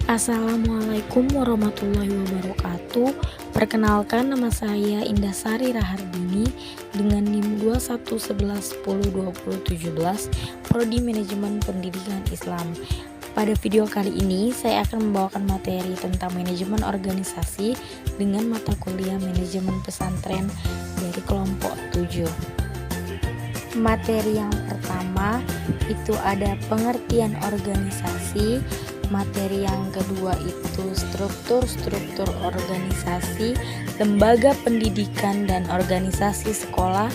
Assalamualaikum warahmatullahi wabarakatuh. Perkenalkan, nama saya Indah Sari Rahardini dengan NIM 2111102017 Prodi Manajemen Pendidikan Islam. Pada video kali ini saya akan membawakan materi tentang manajemen organisasi dengan mata kuliah manajemen pesantren dari kelompok 7. Materi yang pertama itu ada pengertian organisasi. Materi yang kedua itu struktur organisasi, lembaga pendidikan dan organisasi sekolah.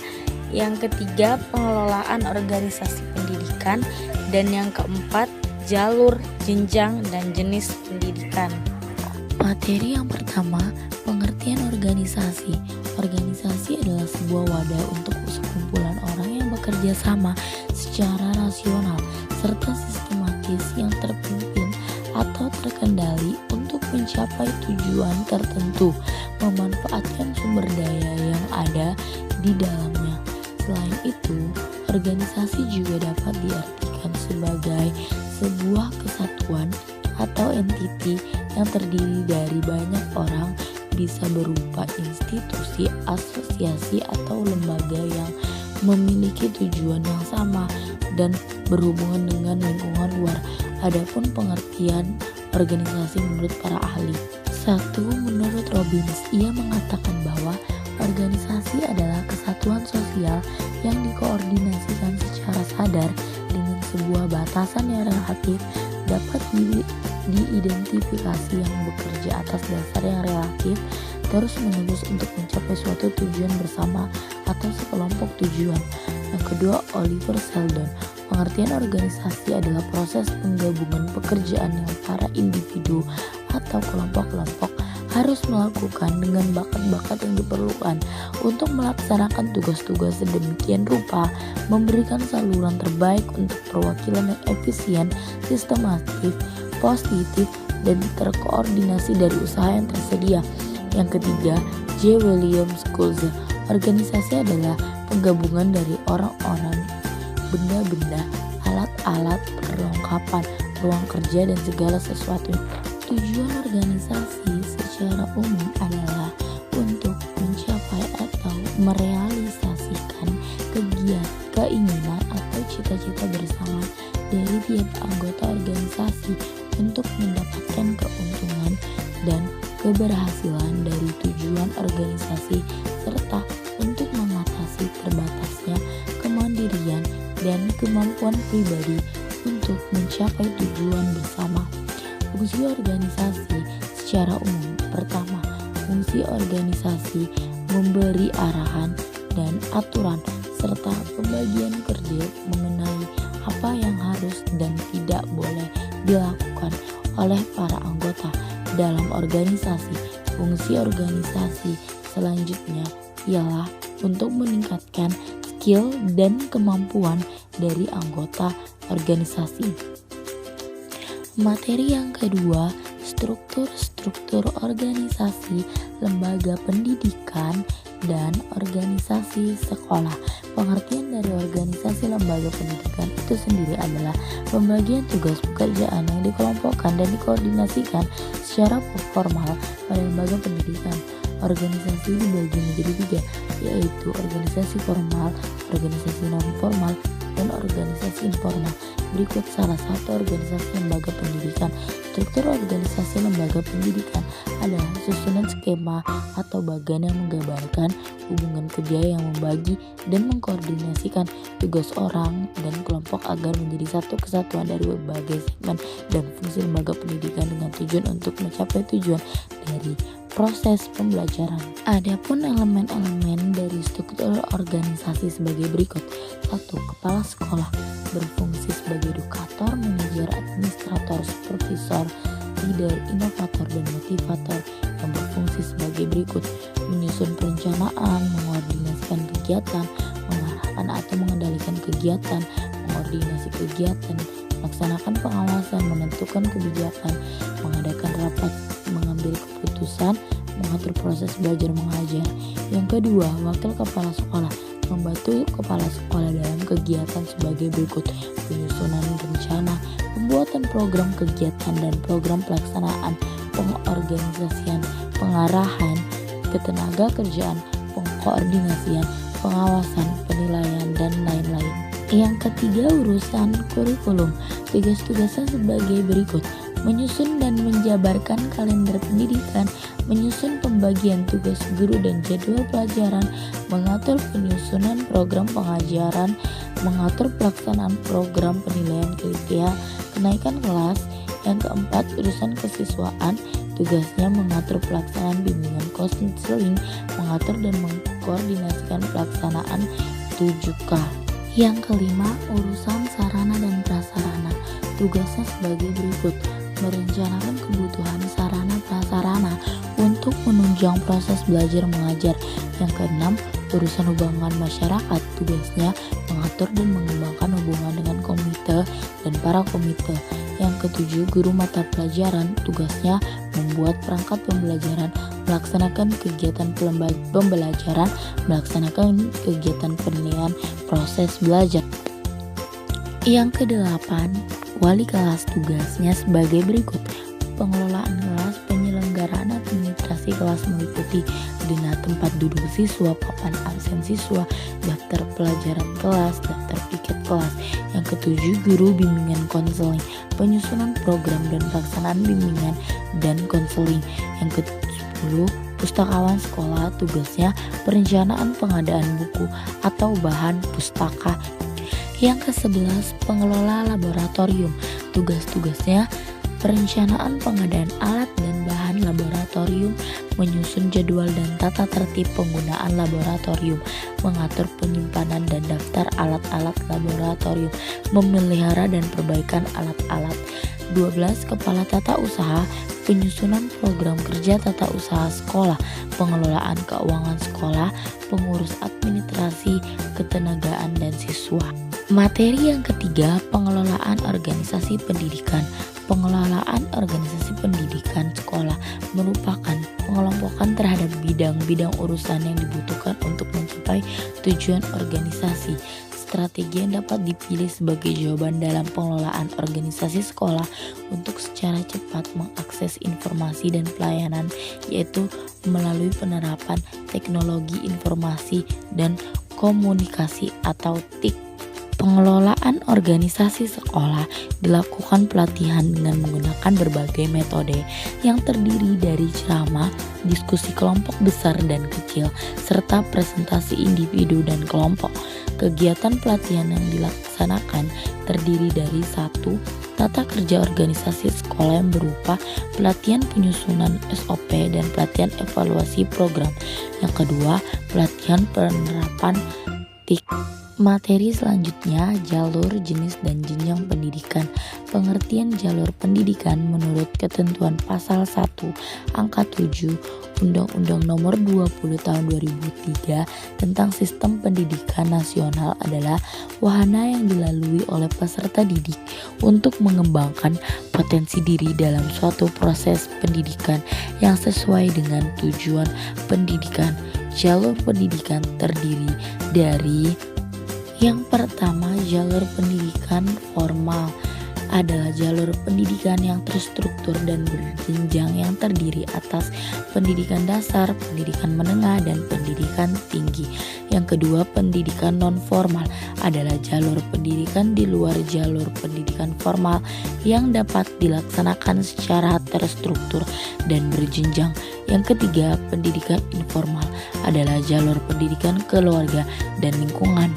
Yang ketiga, pengelolaan organisasi pendidikan. Dan yang keempat, jalur, jenjang, dan jenis pendidikan. Materi yang pertama, pengertian organisasi. Organisasi adalah sebuah wadah untuk sekumpulan orang yang bekerja sama secara rasional serta sistematis yang terpimpin atau terkendali untuk mencapai tujuan tertentu, memanfaatkan sumber daya yang ada di dalamnya. Selain itu, organisasi juga dapat diartikan sebagai sebuah kesatuan atau entiti yang terdiri dari banyak orang, bisa berupa institusi, asosiasi, atau lembaga yang memiliki tujuan yang sama dan berhubungan dengan lingkungan luar. Adapun pengertian organisasi menurut para ahli. 1. Menurut Robbins, ia mengatakan bahwa organisasi adalah kesatuan sosial yang dikoordinasikan secara sadar dengan sebuah batasan yang relatif, dapat diidentifikasi yang bekerja atas dasar yang relatif terus-menerus untuk mencapai suatu tujuan bersama atau sekelompok tujuan. Yang kedua, Oliver Sheldon, pengertian organisasi adalah proses penggabungan pekerjaan yang para individu atau kelompok-kelompok harus melakukan dengan bakat-bakat yang diperlukan untuk melaksanakan tugas-tugas sedemikian rupa, memberikan saluran terbaik untuk perwakilan yang efisien, sistematif, positif, dan terkoordinasi dari usaha yang tersedia. Yang ketiga, J. William Schulze, organisasi adalah penggabungan dari orang-orang, benda-benda, alat-alat, perlengkapan, ruang kerja, dan segala sesuatu. Tujuan organisasi secara umum adalah untuk mencapai atau merealisasikan keinginan atau cita-cita bersama dari tiap anggota organisasi untuk mendapatkan keuntungan dan keberhasilan dari tujuan organisasi, serta untuk mengatasi terbatasnya kemandirian dan kemampuan pribadi untuk mencapai tujuan bersama. Fungsi organisasi secara umum. Pertama, fungsi organisasi memberi arahan dan aturan serta pembagian kerja mengenai apa yang harus dan tidak boleh dilakukan oleh para anggota dalam organisasi. Fungsi organisasi selanjutnya ialah untuk meningkatkan skill dan kemampuan dari anggota organisasi. Materi yang kedua, struktur organisasi, lembaga pendidikan, dan organisasi sekolah. Pengertian dari organisasi lembaga pendidikan itu sendiri adalah pembagian tugas pekerjaan yang dikelompokkan dan dikoordinasikan secara formal pada lembaga pendidikan. Organisasi dibagi menjadi 3, yaitu organisasi formal, organisasi non-formal, dan organisasi informal. Berikut salah satu organisasi lembaga pendidikan. Struktur organisasi lembaga pendidikan adalah susunan skema atau bagan yang menggambarkan hubungan kerja yang membagi dan mengkoordinasikan tugas orang dan kelompok agar menjadi satu kesatuan dari berbagai segmen dan fungsi lembaga pendidikan dengan tujuan untuk mencapai tujuan dari proses pembelajaran. Adapun elemen-elemen dari struktur organisasi sebagai berikut. 1. Kepala sekolah berfungsi sebagai edukator, manajer, administrator, supervisor, leader, inovator, dan motivator yang berfungsi sebagai berikut: menyusun perencanaan, mengkoordinasikan kegiatan, mengarahkan atau mengendalikan kegiatan, mengkoordinasi kegiatan, melaksanakan pengawasan, menentukan kebijakan, mengadakan rapat, mengambil keputusan, mengatur proses belajar mengajar. Yang kedua, wakil kepala sekolah membantu kepala sekolah dalam kegiatan sebagai berikut: penyusunan rencana, pembuatan program kegiatan dan program pelaksanaan, pengorganisasian, pengarahan, ketenaga kerjaan, pengkoordinasian, pengawasan, penilaian, dan lain-lain. Yang ketiga, urusan kurikulum. Tugas-tugasnya sebagai berikut: menyusun dan menjabarkan kalender pendidikan, menyusun pembagian tugas guru dan jadwal pelajaran, mengatur penyusunan program pengajaran, mengatur pelaksanaan program penilaian kriteria kenaikan kelas. Yang keempat, urusan kesiswaan. Tugasnya mengatur pelaksanaan bimbingan konseling, mengatur dan mengkoordinasikan pelaksanaan 7K. Yang kelima, urusan sarana dan prasarana. Tugasnya sebagai berikut: merencanakan kebutuhan sarana prasarana untuk menunjang proses belajar mengajar. Yang keenam, urusan hubungan masyarakat. Tugasnya mengatur dan mengembangkan hubungan dengan komite dan para komite. Yang ketujuh, guru mata pelajaran. Tugasnya membuat perangkat pembelajaran, melaksanakan kegiatan pembelajaran, melaksanakan kegiatan penilaian proses belajar. Yang kedelapan, wali kelas. Tugasnya sebagai berikut: pengelolaan kelas, penyelenggaraan administrasi kelas meliputi dana tempat duduk siswa, papan absen siswa, daftar pelajaran kelas, daftar piket kelas. Yang ketujuh, guru bimbingan konseling, penyusunan program dan pelaksanaan bimbingan dan konseling. Yang ke-10, pustakawan sekolah. Tugasnya perencanaan pengadaan buku atau bahan pustaka. Yang ke-11, pengelola laboratorium. Tugas-tugasnya perencanaan pengadaan alat dan bahan laboratorium, menyusun jadwal dan tata tertib penggunaan laboratorium, mengatur penyimpanan dan daftar alat-alat laboratorium, memelihara dan perbaikan alat-alat. 12, kepala tata usaha, penyusunan program kerja tata usaha sekolah, pengelolaan keuangan sekolah, pengurus administrasi, ketenagaan dan siswa. Materi yang ketiga, pengelolaan organisasi pendidikan. Pengelolaan organisasi pendidikan sekolah merupakan pengelompokan terhadap bidang-bidang urusan yang dibutuhkan untuk mencapai tujuan organisasi. Strategi yang dapat dipilih sebagai jawaban dalam pengelolaan organisasi sekolah untuk secara cepat mengakses informasi dan pelayanan, yaitu melalui penerapan teknologi informasi dan komunikasi atau TIK. Pengelolaan organisasi sekolah dilakukan pelatihan dengan menggunakan berbagai metode yang terdiri dari ceramah, diskusi kelompok besar dan kecil, serta presentasi individu dan kelompok. Kegiatan pelatihan yang dilaksanakan terdiri dari 1. Tata kerja organisasi sekolah yang berupa pelatihan penyusunan SOP dan pelatihan evaluasi program. Yang kedua, pelatihan penerapan TIK. Materi selanjutnya, jalur, jenis, dan jenjang pendidikan. Pengertian jalur pendidikan menurut ketentuan pasal 1 angka 7 Undang-Undang Nomor 20 Tahun 2003 tentang Sistem Pendidikan Nasional adalah wahana yang dilalui oleh peserta didik untuk mengembangkan potensi diri dalam suatu proses pendidikan yang sesuai dengan tujuan pendidikan. Jalur pendidikan terdiri dari: yang pertama, jalur pendidikan formal adalah jalur pendidikan yang terstruktur dan berjenjang yang terdiri atas pendidikan dasar, pendidikan menengah, dan pendidikan tinggi. Yang kedua, pendidikan non formal adalah jalur pendidikan di luar jalur pendidikan formal yang dapat dilaksanakan secara terstruktur dan berjenjang. Yang ketiga, pendidikan informal adalah jalur pendidikan keluarga dan lingkungan.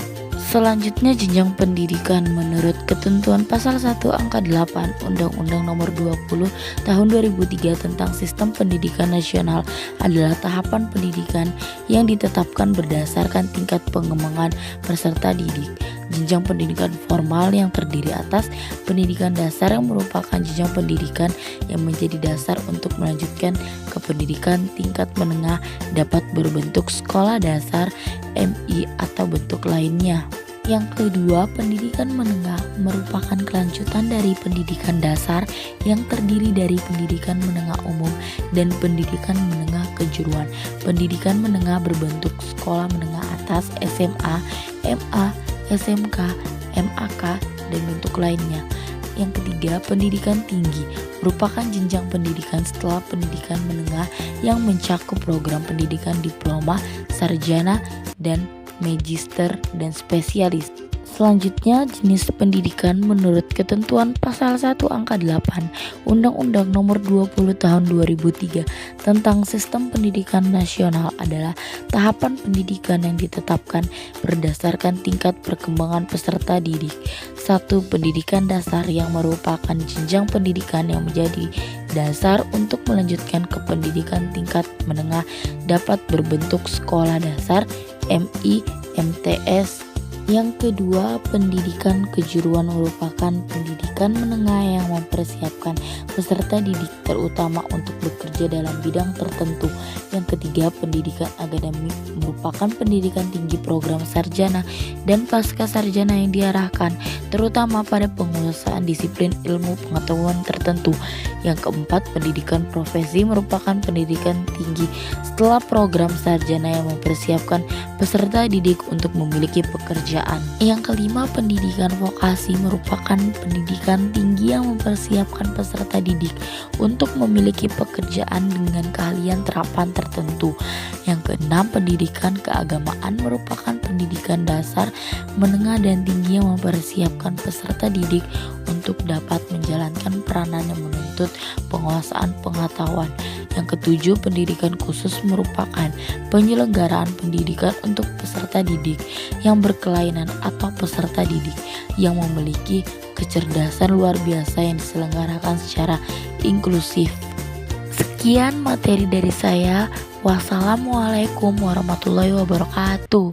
Selanjutnya, jenjang pendidikan menurut ketentuan pasal 1 angka 8 Undang-Undang Nomor 20 Tahun 2003 tentang Sistem Pendidikan Nasional adalah tahapan pendidikan yang ditetapkan berdasarkan tingkat pengembangan peserta didik. Jenjang pendidikan formal yang terdiri atas pendidikan dasar yang merupakan jenjang pendidikan yang menjadi dasar untuk melanjutkan ke pendidikan tingkat menengah dapat berbentuk sekolah dasar, MI atau bentuk lainnya. Yang kedua, pendidikan menengah merupakan kelanjutan dari pendidikan dasar yang terdiri dari pendidikan menengah umum dan pendidikan menengah kejuruan. Pendidikan menengah berbentuk sekolah menengah atas, SMA, MA, SMK, MAK, dan bentuk lainnya. Yang ketiga, pendidikan tinggi merupakan jenjang pendidikan setelah pendidikan menengah yang mencakup program pendidikan diploma, sarjana, dan magister dan spesialis. Selanjutnya, jenis pendidikan menurut ketentuan pasal 1 angka 8 Undang-Undang Nomor 20 Tahun 2003 tentang Sistem Pendidikan Nasional adalah tahapan pendidikan yang ditetapkan berdasarkan tingkat perkembangan peserta didik. 1. Pendidikan dasar yang merupakan jenjang pendidikan yang menjadi dasar untuk melanjutkan ke pendidikan tingkat menengah dapat berbentuk sekolah dasar, MI, MTS. Yang kedua, pendidikan kejuruan merupakan pendidikan menengah yang mempersiapkan peserta didik terutama untuk bekerja dalam bidang tertentu. Yang ketiga, pendidikan akademik merupakan pendidikan tinggi program sarjana dan pasca sarjana yang diarahkan terutama pada penguasaan disiplin ilmu pengetahuan tertentu. Yang keempat, pendidikan profesi merupakan pendidikan tinggi setelah program sarjana yang mempersiapkan peserta didik untuk memiliki pekerjaan. Yang kelima, pendidikan vokasi merupakan pendidikan tinggi yang mempersiapkan peserta didik untuk memiliki pekerjaan dengan keahlian terapan tertentu. Yang keenam, pendidikan keagamaan merupakan pendidikan dasar, menengah, dan tinggi yang mempersiapkan peserta didik untuk dapat menjalankan peranan yang menuntut penguasaan pengetahuan. Yang ketujuh, pendidikan khusus merupakan penyelenggaraan pendidikan untuk peserta didik yang berkelainan atau peserta didik yang memiliki kecerdasan luar biasa yang diselenggarakan secara inklusif. Sekian materi dari saya. Wassalamualaikum warahmatullahi wabarakatuh.